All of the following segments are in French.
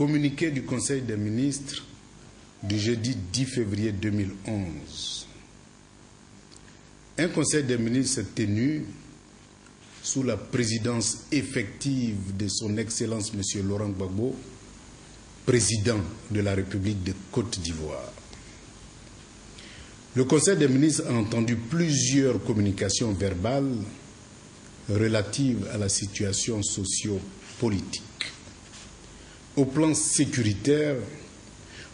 Communiqué du Conseil des ministres du jeudi 10 février 2011. Un Conseil des ministres s'est tenu sous la présidence effective de son Excellence M. Laurent Gbagbo, président de la République de Côte d'Ivoire. Le Conseil des ministres a entendu plusieurs communications verbales relatives à la situation socio-politique. Au plan sécuritaire,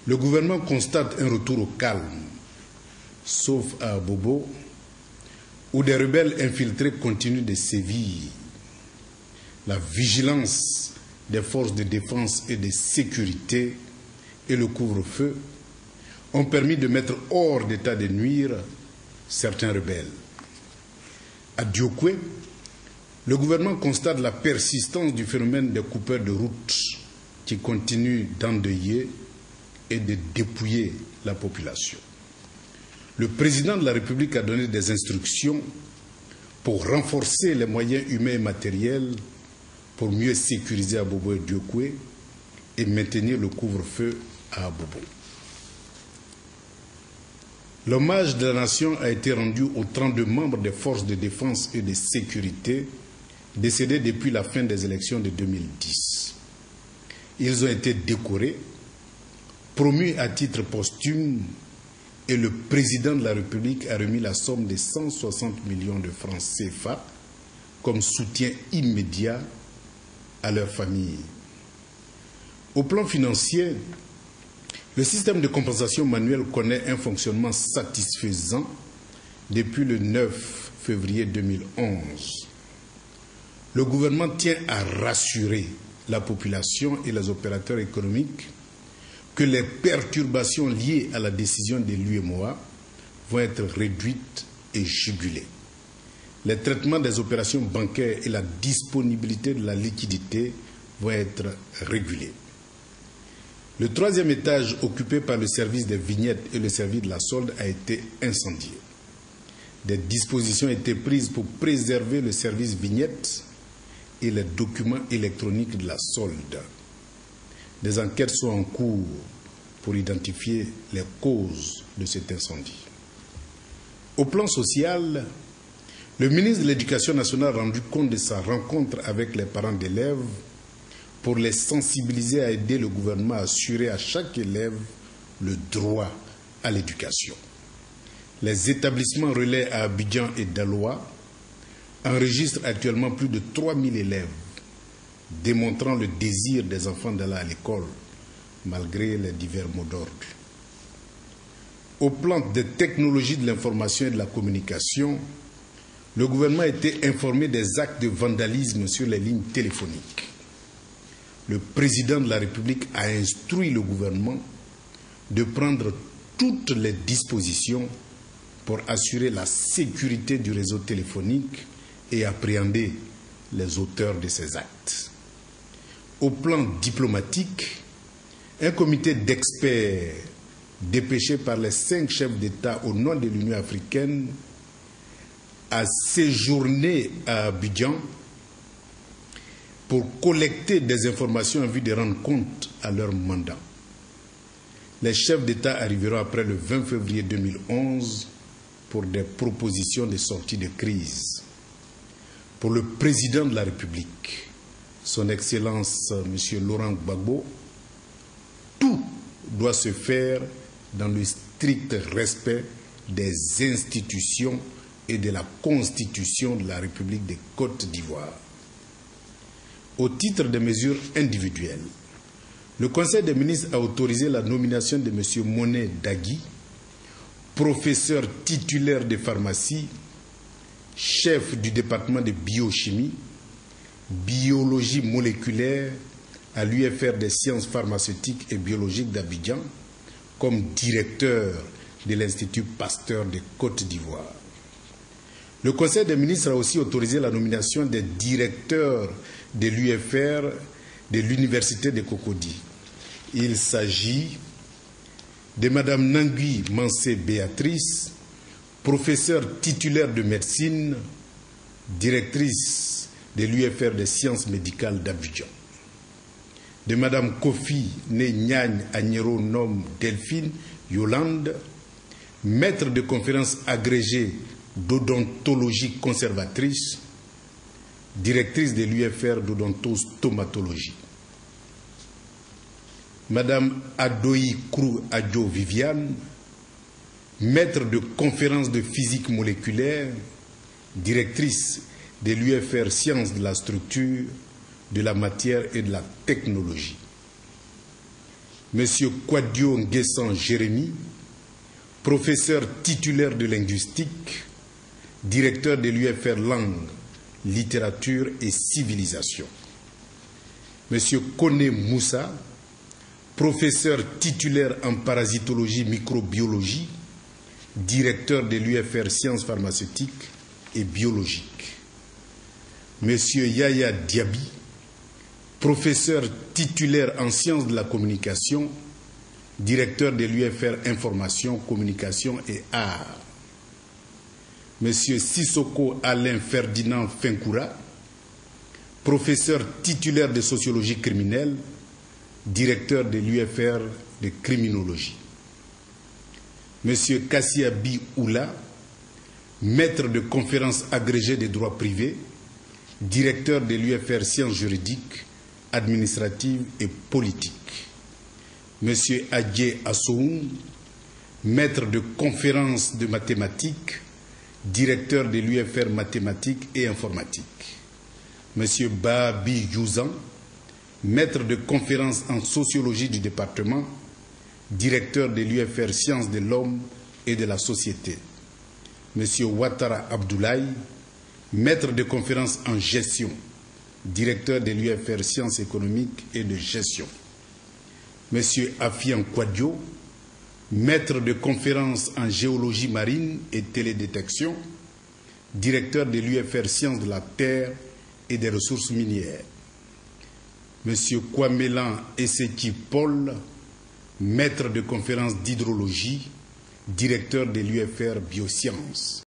le gouvernement constate un retour au calme, sauf à Bobo, où des rebelles infiltrés continuent de sévir. La vigilance des forces de défense et de sécurité et le couvre-feu ont permis de mettre hors d'état de nuire certains rebelles. À Diokwe, le gouvernement constate la persistance du phénomène des coupeurs de route qui continue d'endeuiller et de dépouiller la population. Le président de la République a donné des instructions pour renforcer les moyens humains et matériels pour mieux sécuriser Abobo et Diokwe et maintenir le couvre-feu à Abobo. L'hommage de la nation a été rendu aux 32 membres des forces de défense et de sécurité décédés depuis la fin des élections de 2010. Ils ont été décorés, promus à titre posthume, et le président de la République a remis la somme de 160 millions de francs CFA comme soutien immédiat à leurs familles. Au plan financier, le système de compensation manuelle connaît un fonctionnement satisfaisant depuis le 9 février 2011. Le gouvernement tient à rassurer la population et les opérateurs économiques que les perturbations liées à la décision de l'UEMOA vont être réduites et jugulées. Les traitements des opérations bancaires et la disponibilité de la liquidité vont être régulés. Le troisième étage occupé par le service des vignettes et le service de la solde a été incendié. Des dispositions ont été prises pour préserver le service vignettes et les documents électroniques de la solde. Des enquêtes sont en cours pour identifier les causes de cet incendie. Au plan social, le ministre de l'Éducation nationale a rendu compte de sa rencontre avec les parents d'élèves pour les sensibiliser à aider le gouvernement à assurer à chaque élève le droit à l'éducation. Les établissements relais à Abidjan et Daloa enregistrent actuellement plus de 3000 élèves, démontrant le désir des enfants d'aller à l'école, malgré les divers mots d'ordre. Au plan des technologies de l'information et de la communication, le gouvernement a été informé des actes de vandalisme sur les lignes téléphoniques. Le président de la République a instruit le gouvernement de prendre toutes les dispositions pour assurer la sécurité du réseau téléphonique et appréhender les auteurs de ces actes. Au plan diplomatique, un comité d'experts dépêché par les 5 chefs d'État au nom de l'Union africaine a séjourné à Abidjan pour collecter des informations en vue de rendre compte à leur mandat. Les chefs d'État arriveront après le 20 février 2011 pour des propositions de sortie de crise. Pour le président de la République, son Excellence M. Laurent Gbagbo, tout doit se faire dans le strict respect des institutions et de la Constitution de la République de Côte d'Ivoire. Au titre des mesures individuelles, le Conseil des ministres a autorisé la nomination de M. Monet Dagui, professeur titulaire de pharmacie, chef du département de biochimie, biologie moléculaire à l'UFR des sciences pharmaceutiques et biologiques d'Abidjan, comme directeur de l'Institut Pasteur de Côte d'Ivoire. Le Conseil des ministres a aussi autorisé la nomination des directeurs de l'UFR de l'Université de Cocody. Il s'agit de Mme Nangui Mansé Béatrice, professeure titulaire de médecine, directrice de l'UFR des sciences médicales d'Abidjan. de Madame Kofi Nyagne Agnero Nom Delphine Yolande, maître de conférence agrégée d'odontologie conservatrice, directrice de l'UFR d'odontostomatologie. Madame Adoyi Krou Adjo Viviane, maître de conférence de physique moléculaire, directrice de l'UFR Sciences de la structure, de la matière et de la technologie. Monsieur Kwadio Nguessan Jérémy, professeur titulaire de linguistique, directeur de l'UFR Langue, littérature et civilisation. Monsieur Kone Moussa, professeur titulaire en parasitologie microbiologie, directeur de l'UFR Sciences pharmaceutiques et biologiques. Monsieur Yaya Diaby, professeur titulaire en sciences de la communication, directeur de l'UFR Information, Communication et Arts. Monsieur Sissoko Alain Ferdinand Finkoura, professeur titulaire de sociologie criminelle, directeur de l'UFR de criminologie. Monsieur Kassiabi Oula, maître de conférence agrégé de droit privé, directeur de l'UFR Sciences juridiques, administratives et politiques. Monsieur Adje Assoum, maître de conférence de mathématiques, directeur de l'UFR mathématiques et informatique. Monsieur Babi Youzan, maître de conférence en sociologie du département, directeur de l'UFR Sciences de l'homme et de la société. Monsieur Ouattara Abdoulaye, maître de conférence en gestion, directeur de l'UFR Sciences économiques et de gestion. Monsieur Afian Kwadio, maître de conférence en géologie marine et télédétection, directeur de l'UFR Sciences de la terre et des ressources minières. Monsieur Kwamelan Esseki Paul, maître de conférence d'hydrologie, directeur de l'UFR Biosciences.